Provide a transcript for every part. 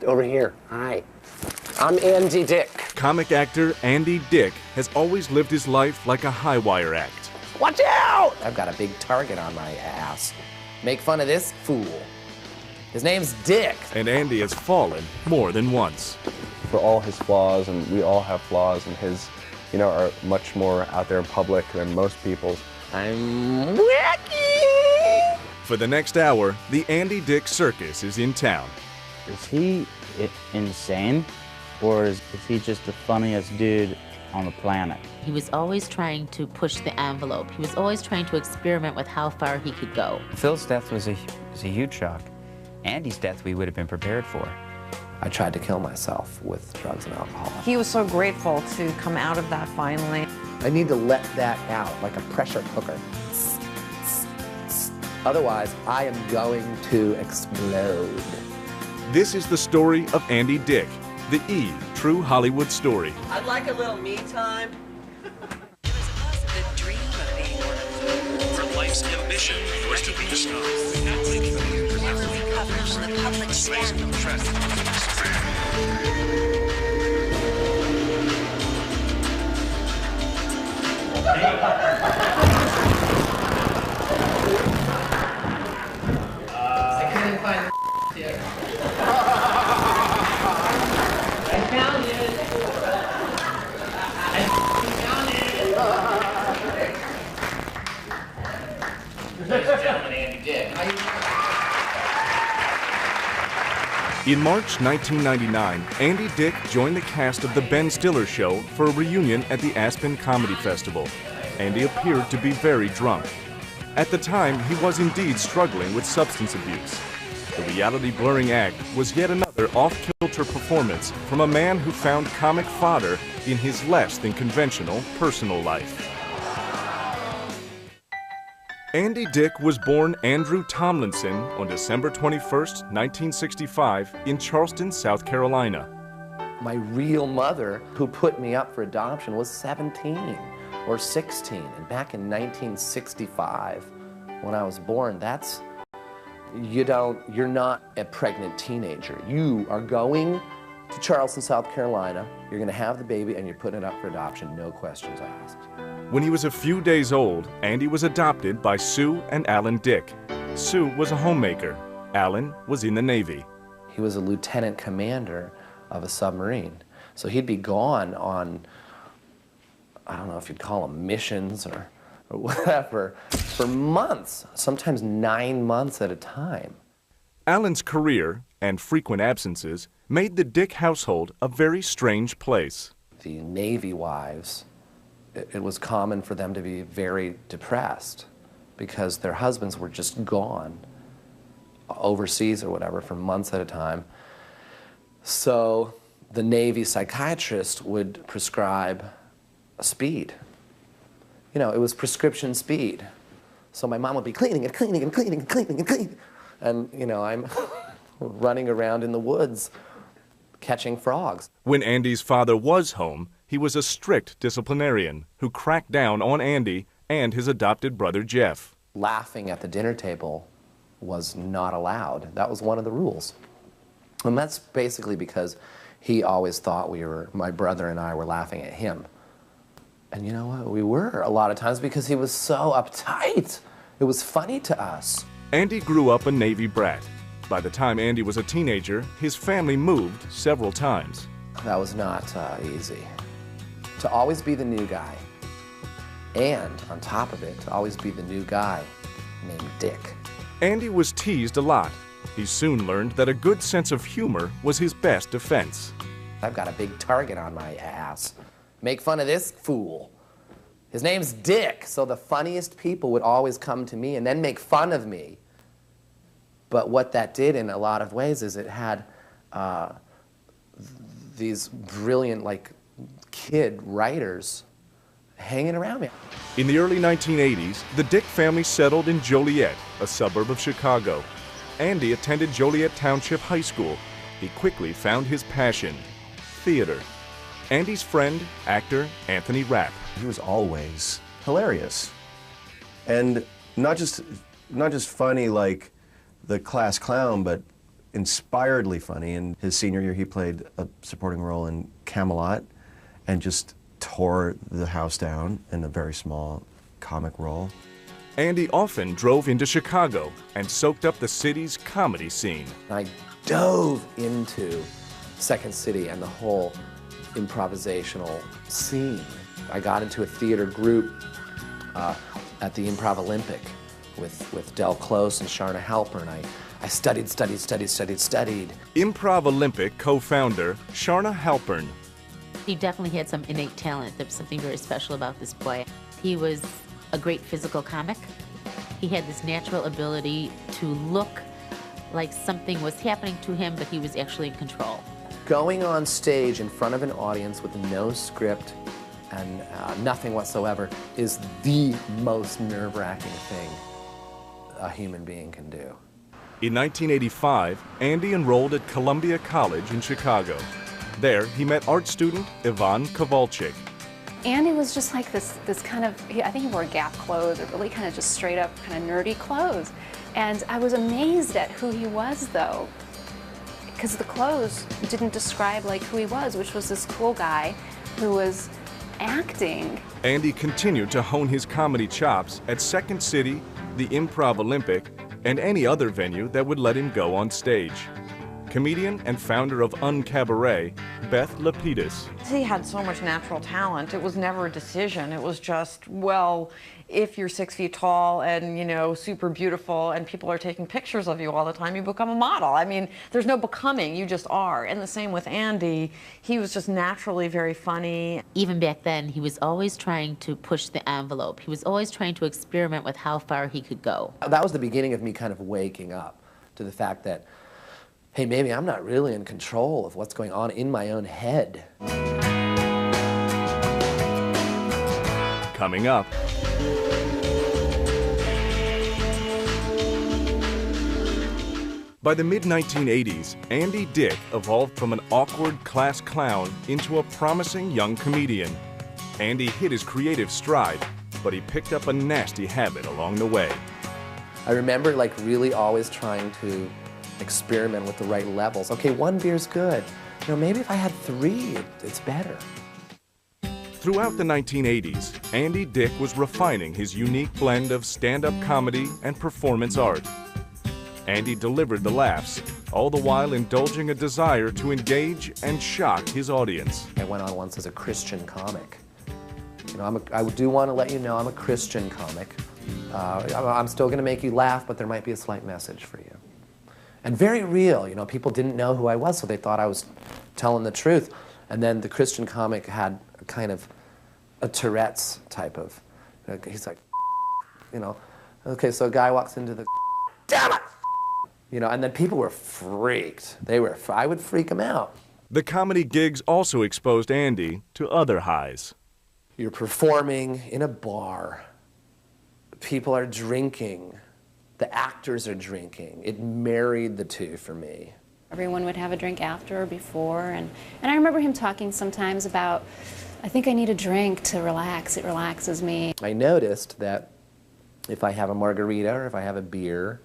over here. Hi. I'm Andy Dick. Comic actor Andy Dick has always lived his life like a high-wire act. Watch out! I've got a big target on my ass. Make fun of this fool. His name's Dick. And Andy has fallen more than once. For all his flaws, and we all have flaws, and his, are much more out there in public than most people's. I'm wacky! For the next hour, the Andy Dick Circus is in town. Is he insane, or is he just the funniest dude on the planet? He was always trying to push the envelope. He was always trying to experiment with how far he could go. Phil's death was a huge shock. Andy's death we would have been prepared for. I tried to kill myself with drugs and alcohol. He was so grateful to come out of that finally. I need to let that out like a pressure cooker. Otherwise, I am going to explode. This is the story of Andy Dick, the true Hollywood story. I'd like a little me time. The dream of being one of them. From life's ambition was to be a star. Covers the public scandal. I couldn't find the yet. I found it. Ladies and gentlemen, Andy Dick. In March 1999, Andy Dick joined the cast of The Ben Stiller Show for a reunion at the Aspen Comedy Festival. Andy appeared to be very drunk. At the time, he was indeed struggling with substance abuse. The reality-blurring act was yet another off-kilter performance from a man who found comic fodder in his less than conventional personal life. Andy Dick was born Andrew Tomlinson on December 21st, 1965 in Charleston, South Carolina. My real mother, who put me up for adoption, was 17 or 16. And back in 1965, when I was born, you're not a pregnant teenager. You are going to Charleston, South Carolina, you're gonna have the baby, and you're putting it up for adoption, no questions asked. When he was a few days old, Andy was adopted by Sue and Alan Dick. Sue was a homemaker. Alan was in the Navy. He was a lieutenant commander of a submarine. So he'd be gone on, I don't know if you'd call them missions or whatever, for months, sometimes 9 months at a time. Alan's career and frequent absences made the Dick household a very strange place. The Navy wives, it was common for them to be very depressed because their husbands were just gone overseas or whatever for months at a time. So the Navy psychiatrist would prescribe speed. It was prescription speed. So my mom would be cleaning and cleaning and cleaning and cleaning and cleaning. And, I'm running around in the woods catching frogs. When Andy's father was home, he was a strict disciplinarian who cracked down on Andy and his adopted brother Jeff. Laughing at the dinner table was not allowed. That was one of the rules. And that's basically because he always thought my brother and I were laughing at him. And you know what? We were a lot of times because he was so uptight. It was funny to us. Andy grew up a Navy brat. By the time Andy was a teenager, his family moved several times. That was not easy. To always be the new guy, and on top of it, to always be the new guy named Dick. Andy was teased a lot. He soon learned that a good sense of humor was his best defense. I've got a big target on my ass. Make fun of this fool. His name's Dick, so the funniest people would always come to me and then make fun of me. But what that did in a lot of ways is it had these brilliant, kid writers hanging around me. In the early 1980s, the Dick family settled in Joliet, a suburb of Chicago. Andy attended Joliet Township High School. He quickly found his passion, theater. Andy's friend, actor Anthony Rapp. He was always hilarious. And not just funny like the class clown, but inspiredly funny. In his senior year, he played a supporting role in Camelot and just tore the house down in a very small comic role. Andy often drove into Chicago and soaked up the city's comedy scene. I dove into Second City and the whole improvisational scene. I got into a theater group at the Improv Olympic with Del Close and Sharna Halpern. I studied. Improv Olympic co-founder Sharna Halpern. He definitely had some innate talent. There was something very special about this boy. He was a great physical comic. He had this natural ability to look like something was happening to him, but he was actually in control. Going on stage in front of an audience with no script and nothing whatsoever is the most nerve-wracking thing a human being can do. In 1985, Andy enrolled at Columbia College in Chicago. There, he met art student Ivan Kovalchik. Andy was just like this kind of, I think he wore Gap clothes, or really kind of just straight up kind of nerdy clothes. And I was amazed at who he was, though, because the clothes didn't describe like who he was, which was this cool guy who was acting. Andy continued to hone his comedy chops at Second City, the Improv Olympic, and any other venue that would let him go on stage. Comedian and founder of Uncabaret, Beth Lapidus. He had so much natural talent. It was never a decision. It was just, well, if you're 6 feet tall and, you know, super beautiful and people are taking pictures of you all the time, you become a model. I mean, there's no becoming, you just are. And the same with Andy. He was just naturally very funny. Even back then, he was always trying to push the envelope. He was always trying to experiment with how far he could go. That was the beginning of me kind of waking up to the fact that, hey, maybe I'm not really in control of what's going on in my own head. Coming up. By the mid-1980s, Andy Dick evolved from an awkward class clown into a promising young comedian. Andy hit his creative stride, but he picked up a nasty habit along the way. I remember like really always trying to experiment with the right levels. Okay, 1 beer's good. You know, maybe if I had 3, it's better. Throughout the 1980s, Andy Dick was refining his unique blend of stand-up comedy and performance art. Andy delivered the laughs, all the while indulging a desire to engage and shock his audience. I went on once as a Christian comic. You know, I do want to let you know I'm a Christian comic. I'm still going to make you laugh, but there might be a slight message for you. And very real, you know, people didn't know who I was, so they thought I was telling the truth. And then the Christian comic had a kind of a Tourette's type of, he's like, you know, okay, so a guy walks into the, damn it! You know, and then people were freaked. I would freak them out. The comedy gigs also exposed Andy to other highs. You're performing in a bar. People are drinking. The actors are drinking. It married the two for me. Everyone would have a drink after or before, and I remember him talking sometimes about, I think I need a drink to relax. It relaxes me. I noticed that if I have a margarita or if I have a beer,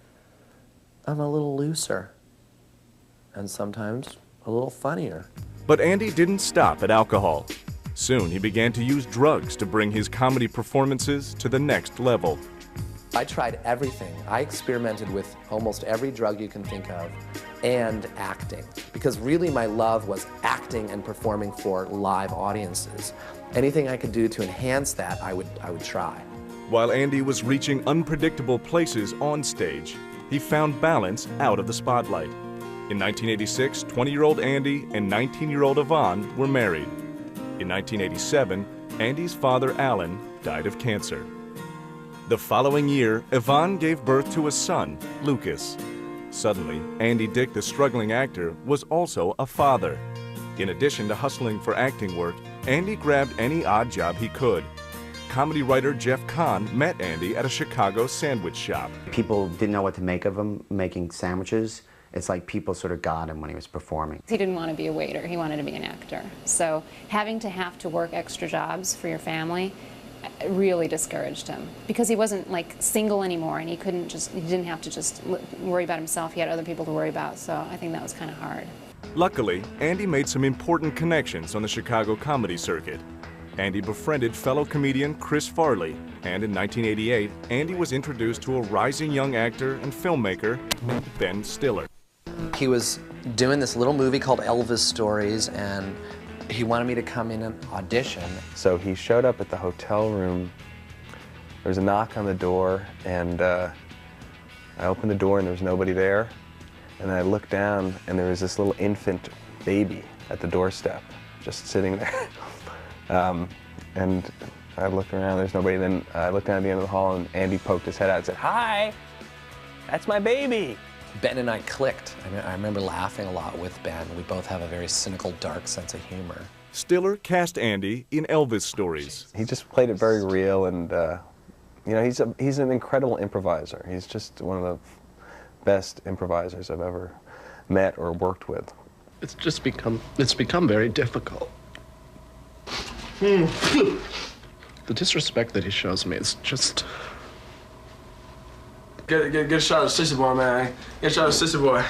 I'm a little looser and sometimes a little funnier. But Andy didn't stop at alcohol. Soon he began to use drugs to bring his comedy performances to the next level. I tried everything. I experimented with almost every drug you can think of and acting, because really my love was acting and performing for live audiences. Anything I could do to enhance that, I would try. While Andy was reaching unpredictable places on stage, he found balance out of the spotlight. In 1986, 20-year-old Andy and 19-year-old Yvonne were married. In 1987, Andy's father, Alan, died of cancer. The following year, Yvonne gave birth to a son, Lucas. Suddenly, Andy Dick, the struggling actor, was also a father. In addition to hustling for acting work, Andy grabbed any odd job he could. Comedy writer Jeff Kahn met Andy at a Chicago sandwich shop. People didn't know what to make of him making sandwiches. It's like people sort of got him when he was performing. He didn't want to be a waiter, he wanted to be an actor. So having to work extra jobs for your family, really discouraged him because he wasn't like single anymore, and he didn't have to just worry about himself. He had other people to worry about, so I think that was kind of hard. Luckily, Andy made some important connections on the Chicago comedy circuit. Andy befriended fellow comedian Chris Farley, and in 1988, Andy was introduced to a rising young actor and filmmaker named Ben Stiller. He was doing this little movie called Elvis Stories, and he wanted me to come in and audition. So he showed up at the hotel room. There was a knock on the door, and I opened the door and there was nobody there. And I looked down and there was this little infant baby at the doorstep, just sitting there. And I looked around, there's nobody. Then I looked down at the end of the hall and Andy poked his head out and said, "Hi, that's my baby." Ben and I clicked. I remember laughing a lot with Ben. We both have a very cynical, dark sense of humor. Stiller cast Andy in Elvis Stories. He just played it very real, and you know, he's an incredible improviser. He's just one of the best improvisers I've ever met or worked with. It's become very difficult. The disrespect that he shows me is just... Get a shot of Sissy Boy, man. Get a shot of Sissy Boy.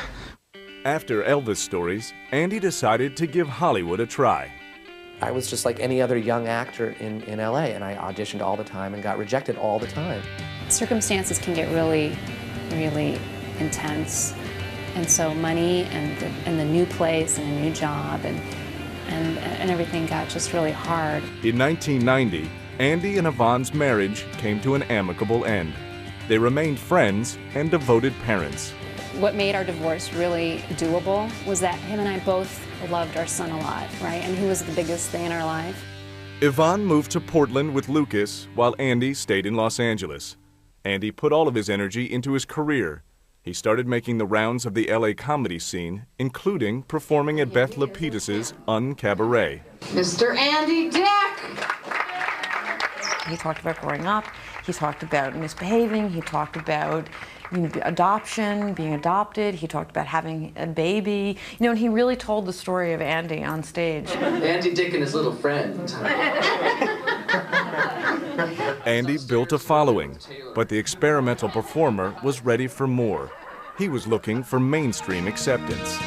After Elvis Stories, Andy decided to give Hollywood a try. I was just like any other young actor in LA, and I auditioned all the time and got rejected all the time. Circumstances can get really, really intense. And so money and the new place and a new job and everything got just really hard. In 1990, Andy and Yvonne's marriage came to an amicable end. They remained friends and devoted parents. What made our divorce really doable was that him and I both loved our son a lot, right? And he was the biggest thing in our life. Yvonne moved to Portland with Lucas, while Andy stayed in Los Angeles. Andy put all of his energy into his career. He started making the rounds of the LA comedy scene, including performing at Beth Lapidus' Un-Cabaret. Mr. Andy Dick! He talked about growing up, he talked about misbehaving, he talked about adoption, being adopted, he talked about having a baby. You know, and he really told the story of Andy on stage. Andy Dick and his little friend. Andy built a following, but the experimental performer was ready for more. He was looking for mainstream acceptance.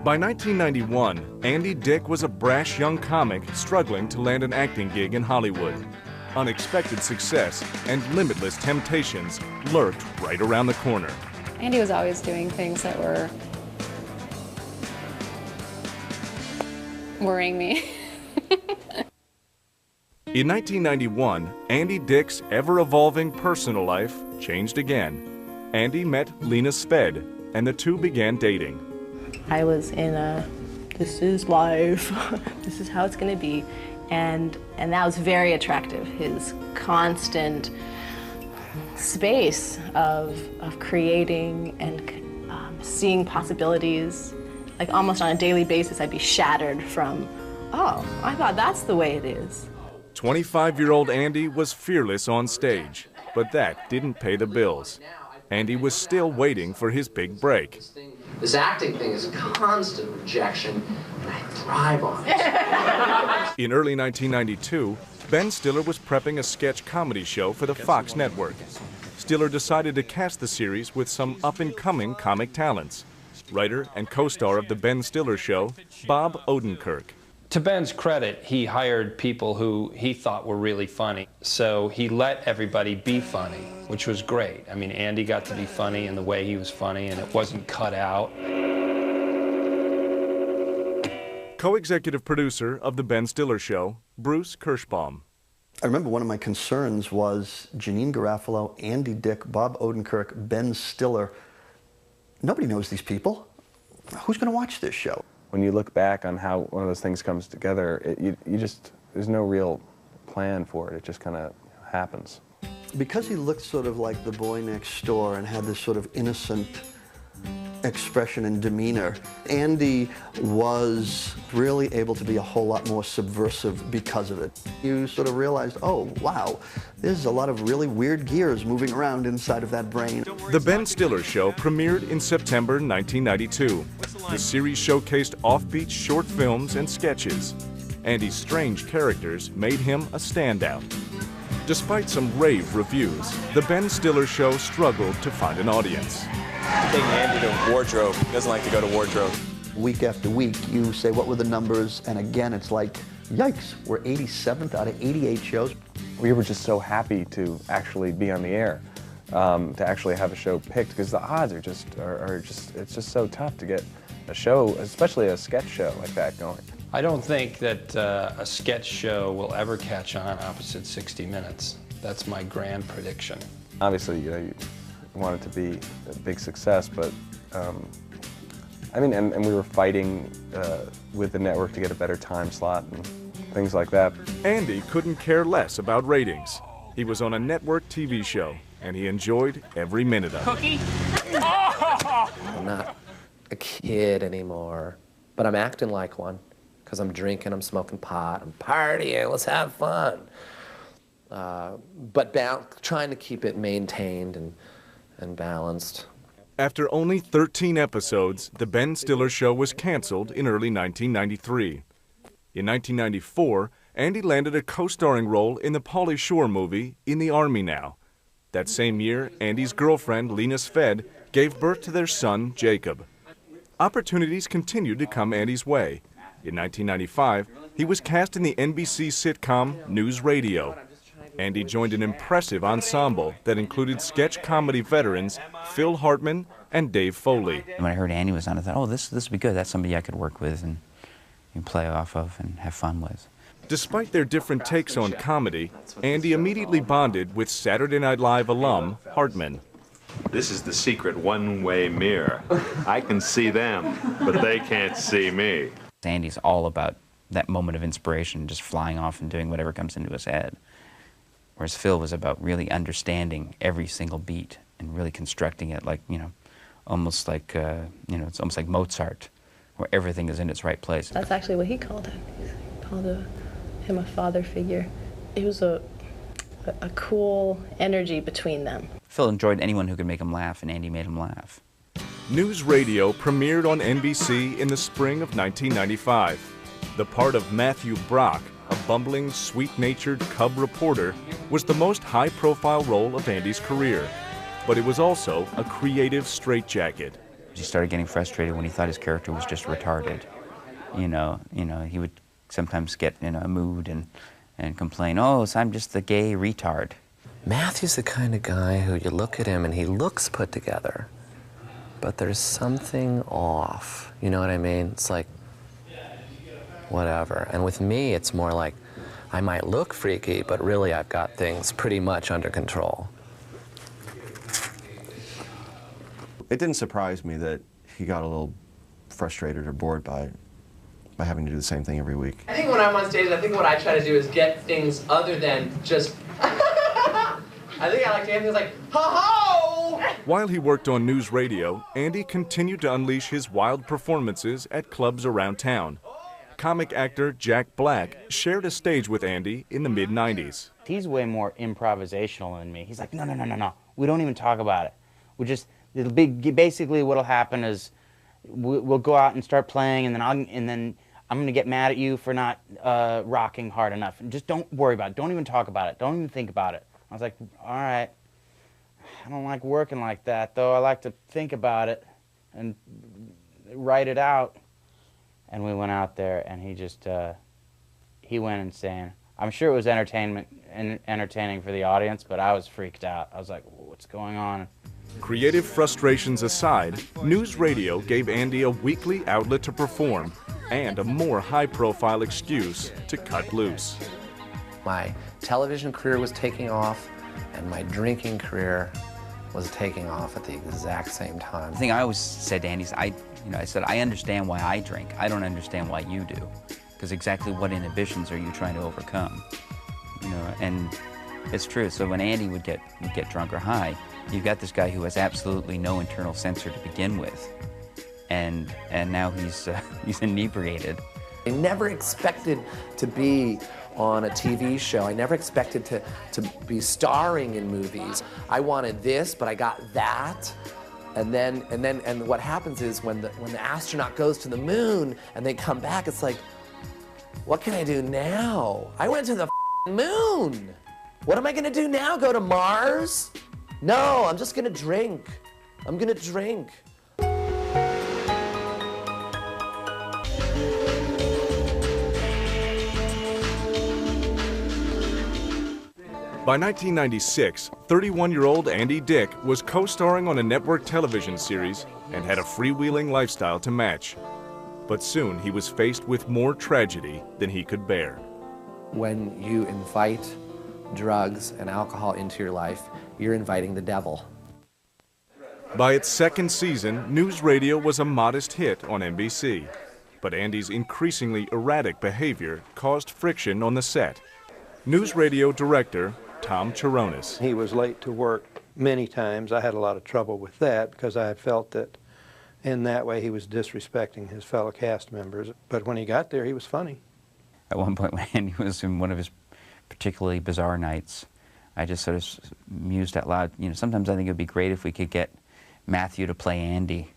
By 1991, Andy Dick was a brash young comic struggling to land an acting gig in Hollywood. Unexpected success and limitless temptations lurked right around the corner. Andy was always doing things that were worrying me. In 1991, Andy Dick's ever-evolving personal life changed again. Andy met Lena Sved, and the two began dating. I was in a, this is life, this is how it's going to be, and that was very attractive. His constant space of creating and seeing possibilities, like almost on a daily basis. I'd be shattered from, oh, I thought that's the way it is. 25-year-old Andy was fearless on stage, but that didn't pay the bills. Andy was still waiting for his big break. This acting thing is constant rejection, and I thrive on it. In early 1992, Ben Stiller was prepping a sketch comedy show for the Fox network. Stiller decided to cast the series with some up-and-coming comic talents. Writer and co-star of The Ben Stiller Show, Bob Odenkirk. To Ben's credit, he hired people who he thought were really funny. So he let everybody be funny, which was great. I mean, Andy got to be funny in the way he was funny, and it wasn't cut out. Co-executive producer of The Ben Stiller Show, Bruce Kirschbaum. I remember one of my concerns was Janeane Garofalo, Andy Dick, Bob Odenkirk, Ben Stiller. Nobody knows these people. Who's going to watch this show? When you look back on how one of those things comes together, there's no real plan for it. It just kind of happens. Because he looked sort of like the boy next door and had this sort of innocent expression and demeanor. Andy was really able to be a whole lot more subversive because of it. You sort of realized, oh, wow, there's a lot of really weird gears moving around inside of that brain. The Ben Stiller Show premiered in September 1992. The series showcased offbeat short films and sketches. Andy's strange characters made him a standout. Despite some rave reviews, The Ben Stiller Show struggled to find an audience. Taking Andy to wardrobe. He doesn't like to go to wardrobe. Week after week, you say, what were the numbers? And again, it's like, yikes, we're 87th out of 88 shows. We were just so happy to actually be on the air, to actually have a show picked, because the odds are just, it's just so tough to get a show, especially a sketch show like that going. I don't think that a sketch show will ever catch on opposite 60 Minutes. That's my grand prediction. Obviously, you want it to be a big success, but I mean, and we were fighting with the network to get a better time slot and things like that. Andy couldn't care less about ratings. He was on a network TV show, and he enjoyed every minute of it. Cookie? I'm not a kid anymore, but I'm acting like one, because I'm drinking, I'm smoking pot, I'm partying, let's have fun. But trying to keep it maintained and balanced. After only 13 episodes, The Ben Stiller Show was canceled in early 1993. In 1994, Andy landed a co-starring role in the Pauly Shore movie, In the Army Now. That same year, Andy's girlfriend, Lena Sved, gave birth to their son, Jacob. Opportunities continued to come Andy's way. In 1995, he was cast in the NBC sitcom News Radio. Andy joined an impressive ensemble that included sketch comedy veterans Phil Hartman and Dave Foley. When I heard Andy was on, I thought, oh, this would be good. That's somebody I could work with and play off of and have fun with. Despite their different takes on comedy, Andy immediately bonded with Saturday Night Live alum Hartman. This is the secret one-way mirror. I can see them, but they can't see me. Andy's all about that moment of inspiration, just flying off and doing whatever comes into his head. Whereas Phil was about really understanding every single beat and really constructing it like, almost like, it's almost like Mozart, where everything is in its right place. That's actually what he called him. He called him a father figure. It was a cool energy between them. Phil enjoyed anyone who could make him laugh, and Andy made him laugh. News Radio premiered on NBC in the spring of 1995. The part of Matthew Brock, a bumbling, sweet-natured cub reporter, was the most high-profile role of Andy's career. But it was also a creative straitjacket. He started getting frustrated when he thought his character was just retarded. He would sometimes get in a mood and complain, oh, so I'm just the gay retard. Matthew's the kind of guy who you look at him and he looks put together, but there's something off. You know what I mean? It's like, whatever. And with me, it's more like, I might look freaky, but really I've got things pretty much under control. It didn't surprise me that he got a little frustrated or bored by having to do the same thing every week. I think when I'm on stage, I think what I try to do is get things other than just... I think I like to have things like, ho-ho! While he worked on News Radio, Andy continued to unleash his wild performances at clubs around town. Comic actor Jack Black shared a stage with Andy in the mid-90s. He's way more improvisational than me. He's like, no. We don't even talk about it. It'll be basically what'll happen is we'll go out and start playing, and then I'm gonna get mad at you for not rocking hard enough. And just don't worry about it. Don't even talk about it. Don't even think about it. I was like, all right. I don't like working like that, though. I like to think about it and write it out. And we went out there, and he went insane. I'm sure it was entertaining for the audience, but I was freaked out. I was like, what's going on? Creative frustrations aside, News Radio gave Andy a weekly outlet to perform and a more high-profile excuse to cut loose. My television career was taking off, and my drinking career was taking off at the exact same time. The thing I always said to Andy is, I said, I understand why I drink. I don't understand why you do. Because exactly what inhibitions are you trying to overcome? And it's true. So when Andy would get drunk or high, You've got this guy who has absolutely no internal sensor to begin with, and now he's inebriated. I never expected to be on a TV show. I never expected to be starring in movies. I wanted this, but I got that. And what happens is when the astronaut goes to the moon and they come back, it's like, what can I do now? I went to the moon. What am I gonna do now? Go to Mars? No, I'm just gonna drink. I'm gonna drink. By 1996, 31-year-old Andy Dick was co-starring on a network television series and had a freewheeling lifestyle to match. But soon he was faced with more tragedy than he could bear. When you invite drugs and alcohol into your life, you're inviting the devil. By its second season, News Radio was a modest hit on NBC. But Andy's increasingly erratic behavior caused friction on the set. News Radio director Tom Chironis. He was late to work many times. I had a lot of trouble with that because I felt that in that way he was disrespecting his fellow cast members. But when he got there, he was funny. At one point when Andy was in one of his particularly bizarre nights, I just sort of mused out loud, you know, sometimes I think it would be great if we could get Matthew to play Andy.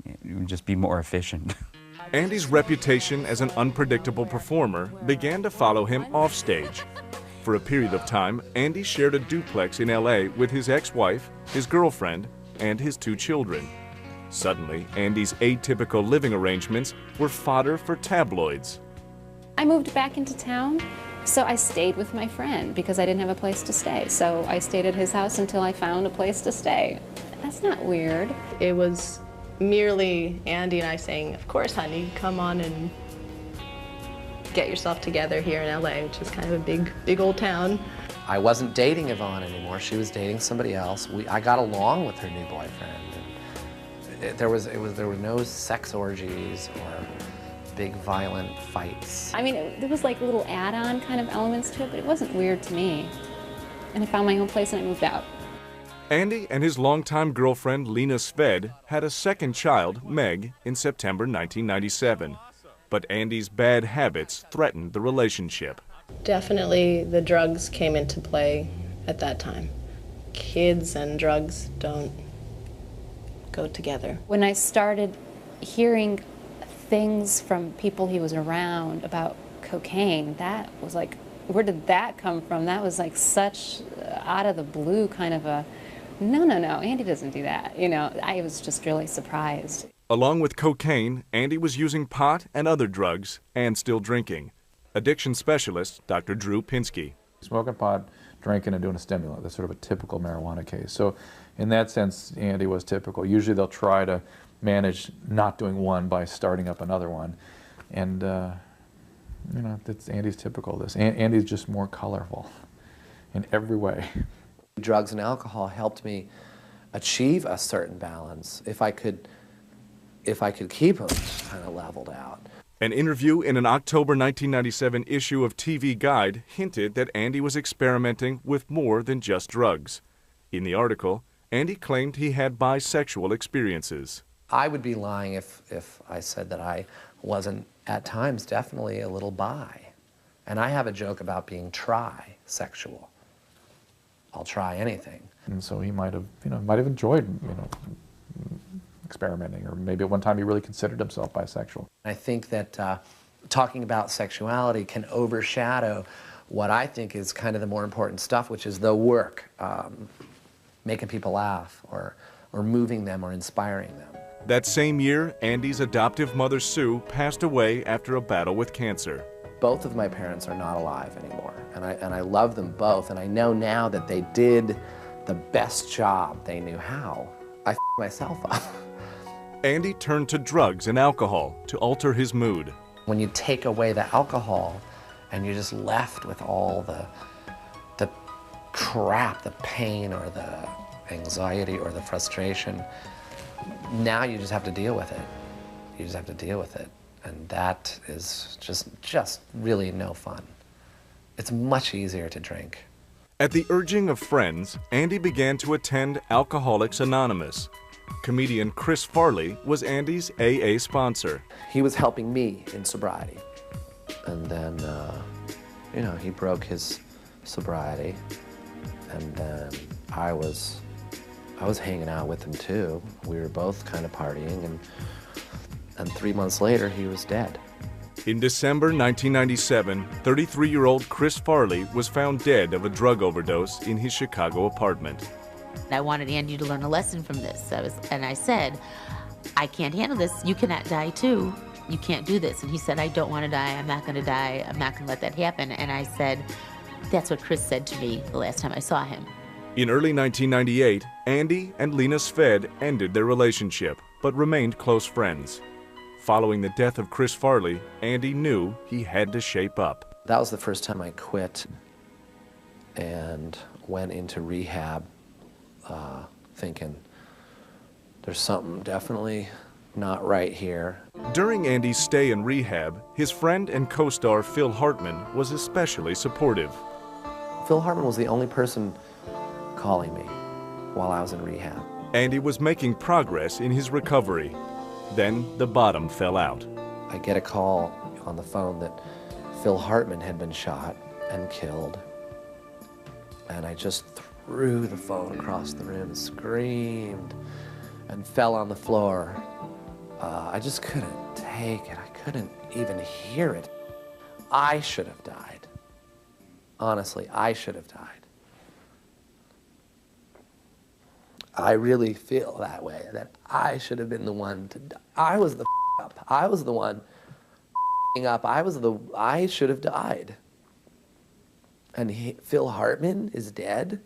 It would just be more efficient. Andy's reputation as an unpredictable performer began to follow him offstage. For a period of time, Andy shared a duplex in LA with his ex-wife, his girlfriend, and his 2 children. Suddenly, Andy's atypical living arrangements were fodder for tabloids. I moved back into town, so I stayed with my friend because I didn't have a place to stay. So I stayed at his house until I found a place to stay. That's not weird. It was merely Andy and I saying, of course, honey, come on and get yourself together here in LA, which is kind of a big old town. I wasn't dating Yvonne anymore. She was dating somebody else. I got along with her new boyfriend. And there were no sex orgies or big violent fights. I mean, there was like little add-on kind of elements to it, but it wasn't weird to me. And I found my own place and I moved out. Andy and his longtime girlfriend, Lena Sved, had a second child, Meg, in September 1997. But Andy's bad habits threatened the relationship. Definitely the drugs came into play at that time. Kids and drugs don't go together. When I started hearing things from people he was around about cocaine, that was like, where did that come from? That was like such out of the blue kind of a, no, Andy doesn't do that. You know, I was just really surprised. Along with cocaine, Andy was using pot and other drugs and still drinking. Addiction specialist Dr. Drew Pinsky. Smoking pot, drinking, and doing a stimulant. That's sort of a typical marijuana case. So in that sense, Andy was typical. Usually they'll try to manage not doing one by starting up another one. And, you know, Andy's typical of this. Andy's just more colorful in every way. Drugs and alcohol helped me achieve a certain balance. If I could keep them kind of leveled out. An interview in an October 1997 issue of TV Guide hinted that Andy was experimenting with more than just drugs. In the article, Andy claimed he had bisexual experiences. I would be lying if I said that I wasn't, at times, definitely a little bi. And I have a joke about being trisexual. I'll try anything. And so he might have enjoyed, experimenting, or maybe at one time he really considered himself bisexual. I think that talking about sexuality can overshadow what I think is kind of the more important stuff, which is the work, making people laugh or moving them or inspiring them. That same year, Andy's adoptive mother, Sue, passed away after a battle with cancer. Both of my parents are not alive anymore, and I love them both, and I know now that they did the best job they knew how. I f***ed myself up. Andy turned to drugs and alcohol to alter his mood. When you take away the alcohol and you're just left with all the crap, the pain or the anxiety or the frustration, now you just have to deal with it. You just have to deal with it. And that is just really no fun. It's much easier to drink. At the urging of friends, Andy began to attend Alcoholics Anonymous. Comedian Chris Farley was Andy's AA sponsor. He was helping me in sobriety. And then, you know, he broke his sobriety. And then I was hanging out with him too. We were both kind of partying, and 3 months later, he was dead. In December 1997, 33-year-old Chris Farley was found dead of a drug overdose in his Chicago apartment. I wanted Andy to learn a lesson from this. I said, I can't handle this. You cannot die too. You can't do this. And he said, I don't want to die. I'm not going to die. I'm not going to let that happen. And I said, that's what Chris said to me the last time I saw him. In early 1998, Andy and Lena Sved ended their relationship, but remained close friends. Following the death of Chris Farley, Andy knew he had to shape up. That was the first time I quit and went into rehab thinking, there's something definitely not right here. During Andy's stay in rehab, his friend and co-star Phil Hartman was especially supportive. Phil Hartman was the only person calling me while I was in rehab. Andy was making progress in his recovery. Then the bottom fell out. I get a call on the phone that Phil Hartman had been shot and killed. And I just threw the phone across the room, screamed, and fell on the floor. I just couldn't take it. I couldn't even hear it. I should have died. Honestly, I should have died. I really feel that way, that I should have been the one to die. I was the up. I was the one up. I should have died. And Phil Hartman is dead?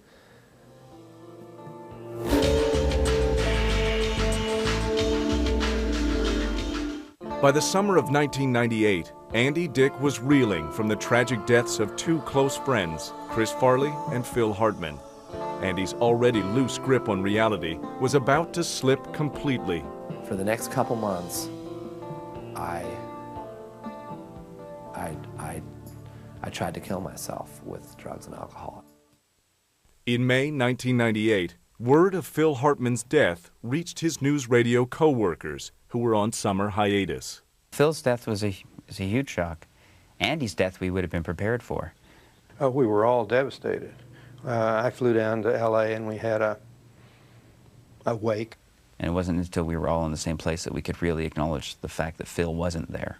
By the summer of 1998, Andy Dick was reeling from the tragic deaths of two close friends, Chris Farley and Phil Hartman. Andy's already loose grip on reality was about to slip completely. For the next couple months, I tried to kill myself with drugs and alcohol. In May 1998, word of Phil Hartman's death reached his news radio co-workers who were on summer hiatus. Phil's death was a huge shock. Andy's death we would have been prepared for. Oh, we were all devastated. I flew down to L.A. and we had a wake. And it wasn't until we were all in the same place that we could really acknowledge the fact that Phil wasn't there.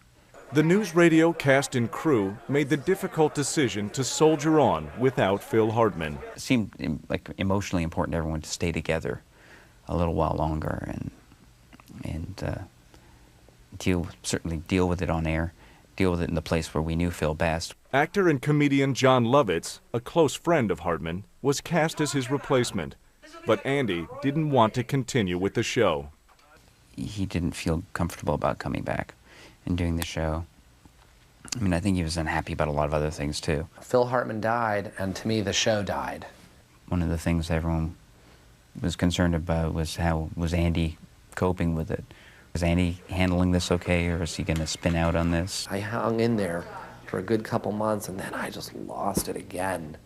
The news radio cast and crew made the difficult decision to soldier on without Phil Hartman. It seemed like emotionally important to everyone to stay together a little while longer and certainly deal with it on air, deal with it in the place where we knew Phil best. Actor and comedian John Lovitz, a close friend of Hartman, was cast as his replacement. But Andy didn't want to continue with the show. He didn't feel comfortable about coming back and doing the show. I mean, I think he was unhappy about a lot of other things, too. Phil Hartman died, and to me, the show died. One of the things everyone was concerned about was how was Andy coping with it. Was Andy handling this okay, or is he going to spin out on this? I hung in there for a good couple months, and then I just lost it again.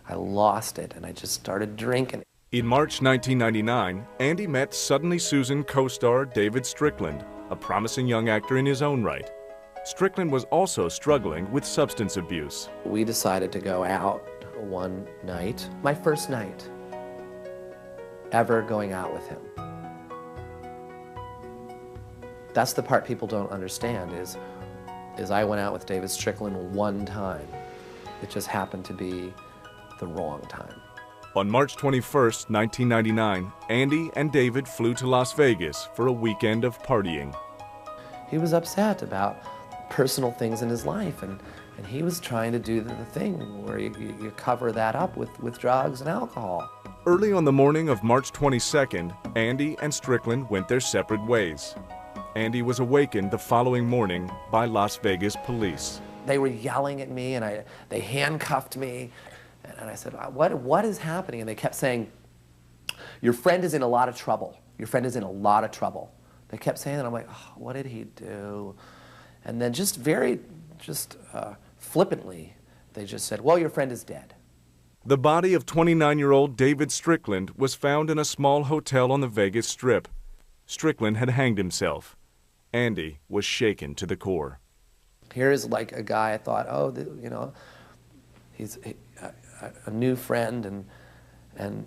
I lost it, and I just started drinking. In March 1999, Andy met Suddenly Susan co-star David Strickland, a promising young actor in his own right. Strickland was also struggling with substance abuse. We decided to go out one night, my first night ever going out with him. That's the part people don't understand is I went out with David Strickland one time. It just happened to be the wrong time. On March 21st, 1999, Andy and David flew to Las Vegas for a weekend of partying. He was upset about personal things in his life, and he was trying to do the thing where you cover that up with drugs and alcohol. Early on the morning of March 22nd, Andy and Strickland went their separate ways. Andy was awakened the following morning by Las Vegas police. They were yelling at me, and they handcuffed me. And I said, what is happening? And they kept saying, your friend is in a lot of trouble. Your friend is in a lot of trouble. They kept saying that. I'm like, oh, what did he do? And then just flippantly, they just said, well, your friend is dead. The body of 29-year-old David Strickland was found in a small hotel on the Vegas Strip. Strickland had hanged himself. Andy was shaken to the core. Here's like a guy I thought, oh, you know, he's a new friend, and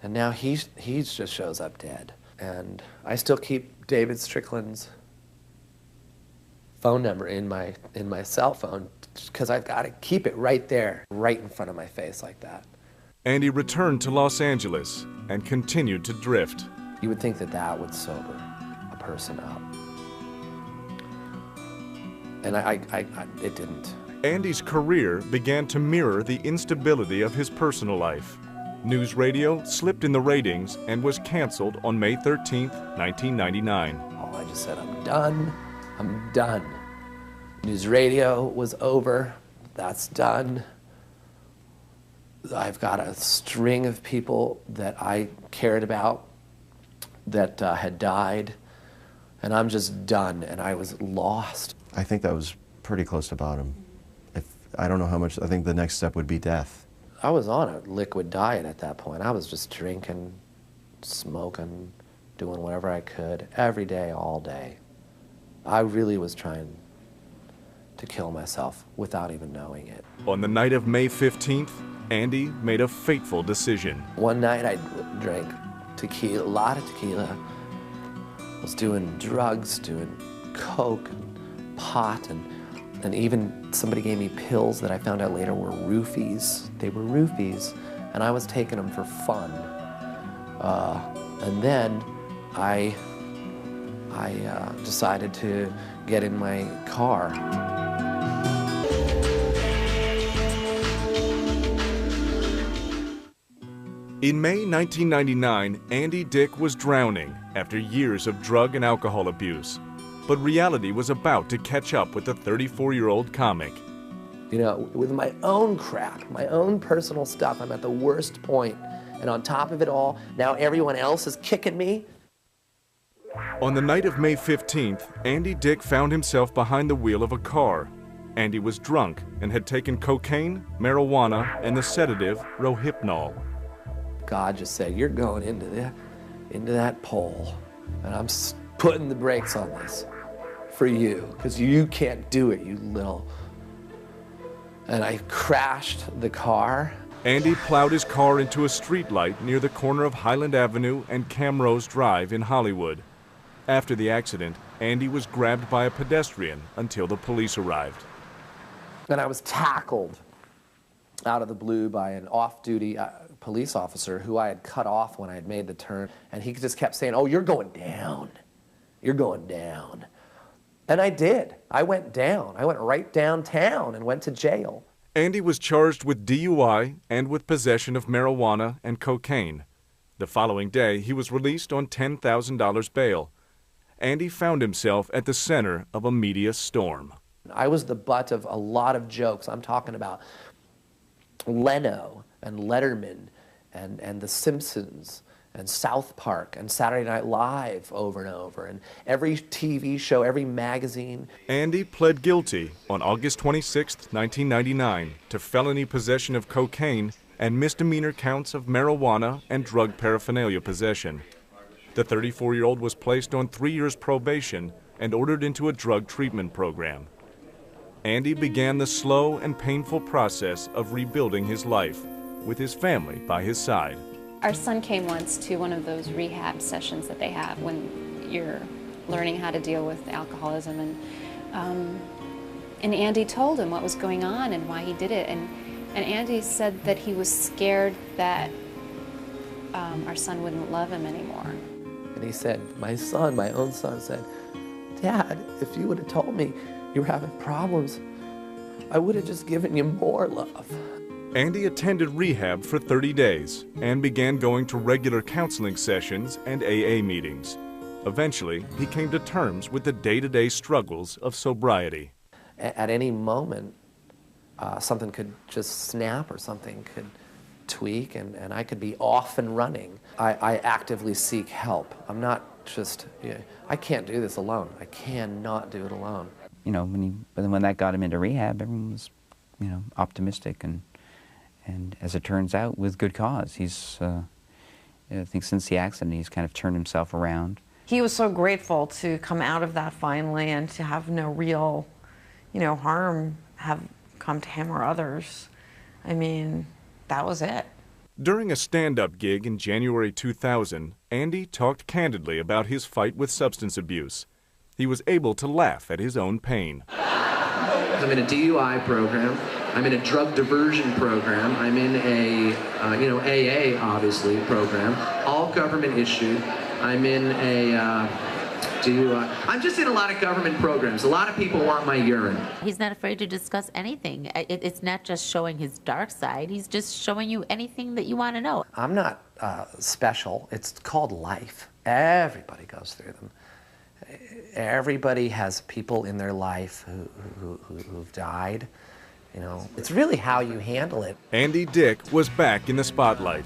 now he's just shows up dead. And I still keep David Strickland's phone number in my cell phone because I've got to keep it right there, right in front of my face like that. Andy returned to Los Angeles and continued to drift. You would think that that would sober a person up. And it didn't. Andy's career began to mirror the instability of his personal life. News Radio slipped in the ratings and was canceled on May 13, 1999. Oh, I just said, I'm done. I'm done. News Radio was over. That's done. I've got a string of people that I cared about that had died, and I'm just done, and I was lost. I think that was pretty close to bottom. I don't know how much, I think the next step would be death. I was on a liquid diet at that point. I was just drinking, smoking, doing whatever I could, every day, all day. I really was trying to kill myself without even knowing it. On the night of May 15th, Andy made a fateful decision. One night I drank tequila, a lot of tequila. Was doing drugs, doing coke, and pot, and even somebody gave me pills that I found out later were roofies. They were roofies, and I was taking them for fun. And then I decided to get in my car. In May 1999, Andy Dick was drowning after years of drug and alcohol abuse. But reality was about to catch up with the 34-year-old comic. You know, with my own crap, my own personal stuff, I'm at the worst point. And on top of it all, now everyone else is kicking me. On the night of May 15th, Andy Dick found himself behind the wheel of a car. Andy was drunk and had taken cocaine, marijuana, and the sedative Rohypnol. God just said, you're going into that pole, and I'm putting the brakes on this for you, because you can't do it, you little... And I crashed the car. Andy plowed his car into a streetlight near the corner of Highland Avenue and Camrose Drive in Hollywood. After the accident, Andy was grabbed by a pedestrian until the police arrived. And I was tackled out of the blue by an off-duty police officer who I had cut off when I had made the turn. And he just kept saying, oh, you're going down. You're going down. And I did. I went down. I went right downtown and went to jail. Andy was charged with DUI and with possession of marijuana and cocaine. The following day, he was released on $10,000 bail. Andy found himself at the center of a media storm. I was the butt of a lot of jokes. I'm talking about Leno and Letterman and The Simpsons and South Park and Saturday Night Live over and over, and every TV show, every magazine. Andy pled guilty on August 26, 1999, to felony possession of cocaine and misdemeanor counts of marijuana and drug paraphernalia possession. The 34-year-old was placed on 3 years probation and ordered into a drug treatment program. Andy began the slow and painful process of rebuilding his life, with his family by his side. Our son came once to one of those rehab sessions that they have when you're learning how to deal with alcoholism, and Andy told him what was going on and why he did it, and Andy said that he was scared that our son wouldn't love him anymore. And he said, my son, my own son, said, Dad, if you would have told me you were having problems, I would have just given you more love. Andy attended rehab for 30 days and began going to regular counseling sessions and AA meetings. Eventually, he came to terms with the day-to-day struggles of sobriety. At any moment, something could just snap or something could tweak, and I could be off and running. I actively seek help. I'm not just, I can't do this alone. I cannot do it alone. You know, when that got him into rehab, everyone was, optimistic, and And as it turns out, with good cause. He's, I think since the accident, he's kind of turned himself around. He was so grateful to come out of that finally and to have no real, harm have come to him or others. I mean, that was it. During a stand-up gig in January 2000, Andy talked candidly about his fight with substance abuse. He was able to laugh at his own pain. I'm in a DUI program. I'm in a drug diversion program. I'm in a, AA, obviously, program, all government issued. I'm in a DUI. I'm just in a lot of government programs. A lot of people want my urine. He's not afraid to discuss anything. It's not just showing his dark side. He's just showing you anything that you want to know. I'm not special. It's called life. Everybody goes through them. Everybody has people in their life who've died. It's really how you handle it. Andy Dick was back in the spotlight,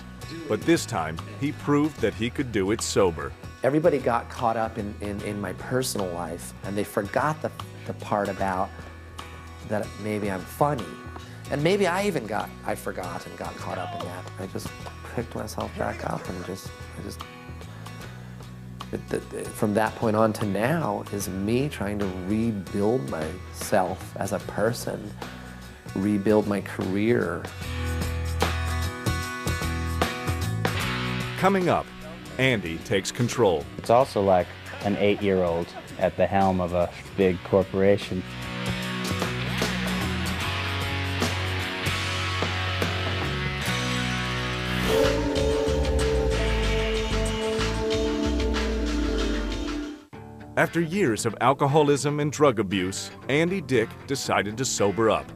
but this time he proved that he could do it sober. Everybody got caught up in my personal life, and they forgot the part about that maybe I'm funny. And maybe I forgot and got caught up in that. I just picked myself back up and from that point on to now is me trying to rebuild myself as a person, rebuild my career. Coming up, Andy takes control. It's also like an 8-year-old at the helm of a big corporation. After years of alcoholism and drug abuse, Andy Dick decided to sober up.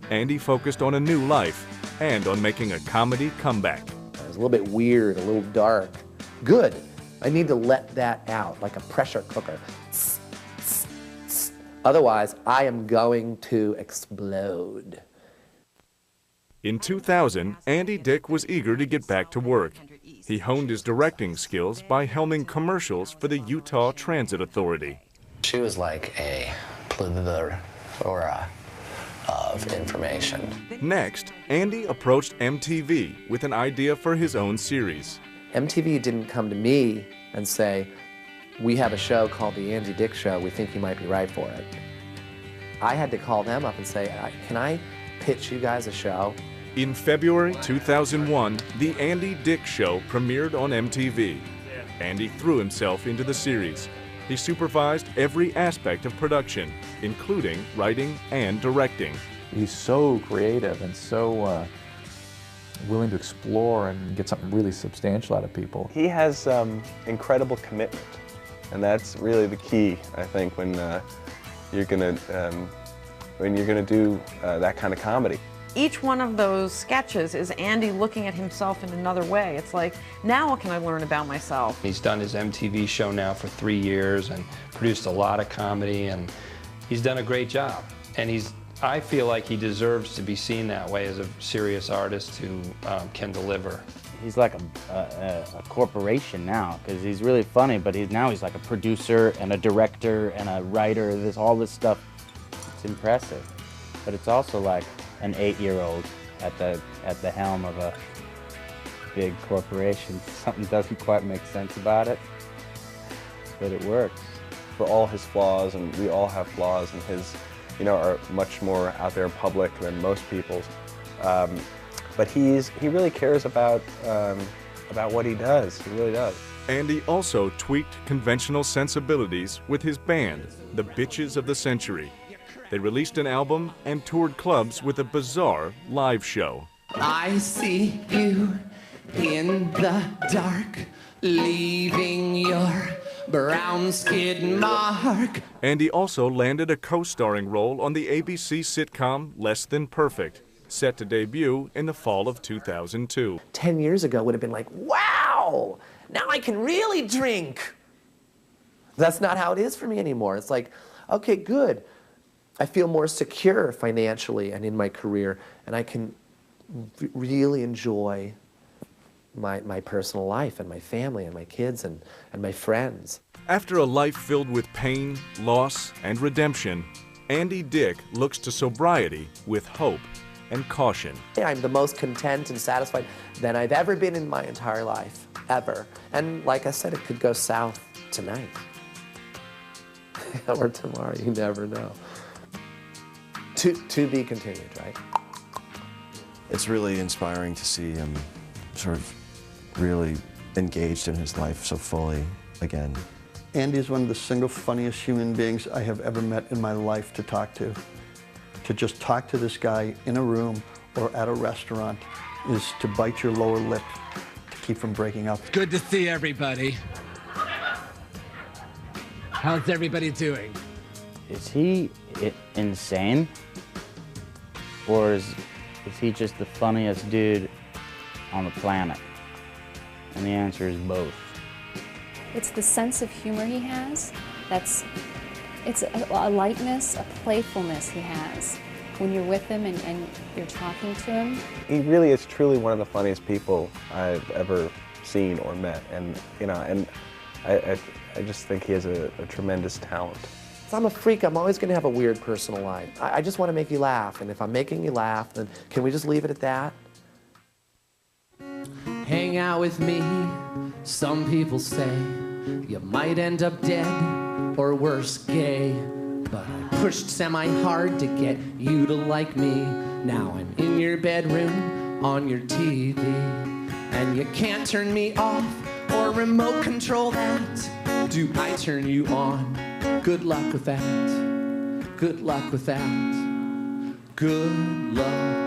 Andy focused on a new life and on making a comedy comeback. It was a little bit weird, a little dark. Good. I need to let that out like a pressure cooker. Otherwise, I am going to explode. In 2000, Andy Dick was eager to get back to work. He honed his directing skills by helming commercials for the Utah Transit Authority. She was like a plethora of information. Next, Andy approached MTV with an idea for his own series. MTV didn't come to me and say, we have a show called The Andy Dick Show, we think you might be right for it. I had to call them up and say, can I pitch you guys a show? In February 2001, The Andy Dick Show premiered on MTV. Andy threw himself into the series. He supervised every aspect of production, including writing and directing. He's so creative and so willing to explore and get something really substantial out of people. He has incredible commitment, and that's really the key, I think, when you're gonna do that kind of comedy. Each one of those sketches is Andy looking at himself in another way. It's like, now what can I learn about myself? He's done his MTV show now for 3 years and produced a lot of comedy, and he's done a great job. And I feel like he deserves to be seen that way as a serious artist who can deliver. He's like a corporation now, because he's really funny, but now he's like a producer and a director and a writer. All this stuff. It's impressive. But it's also like an 8-year-old at the helm of a big corporation. Something doesn't quite make sense about it, but it works. For all his flaws, and we all have flaws, and his, are much more out there in public than most people's. But he really cares about what he does. He really does. Andy also tweaked conventional sensibilities with his band, the Bitches of the Century. They released an album and toured clubs with a bizarre live show. I see you in the dark, leaving your brown skid mark. Andy also landed a co-starring role on the ABC sitcom Less Than Perfect, set to debut in the fall of 2002. 10 years ago would have been like, wow, now I can really drink. That's not how it is for me anymore. It's like, okay, good. I feel more secure financially and in my career, and I can really enjoy my personal life and my family and my kids and my friends. After a life filled with pain, loss, and redemption, Andy Dick looks to sobriety with hope. and caution. I'm the most content and satisfied than I've ever been in my entire life, ever. And like I said, it could go south tonight. Or tomorrow, you never know. To be continued, right? It's really inspiring to see him sort of really engaged in his life so fully again. Andy is one of the single funniest human beings I have ever met in my life to talk to. To just talk to this guy in a room or at a restaurant is to bite your lower lip to keep from breaking up. Good to see everybody. How's everybody doing? Is he insane? Or is he just the funniest dude on the planet? And the answer is both. It's the sense of humor he has. It's a lightness, a playfulness he has when you're with him and you're talking to him. He really is truly one of the funniest people I've ever seen or met, and I just think he has a tremendous talent. I'm a freak. I'm always going to have a weird personal life. I just want to make you laugh, and if I'm making you laugh, then can we just leave it at that? Hang out with me, some people say you might end up dead or worse, gay. But I pushed semi-hard to get you to like me. Now I'm in your bedroom on your TV, and you can't turn me off or remote control that. Do I turn you on? Good luck with that. Good luck with that. Good luck.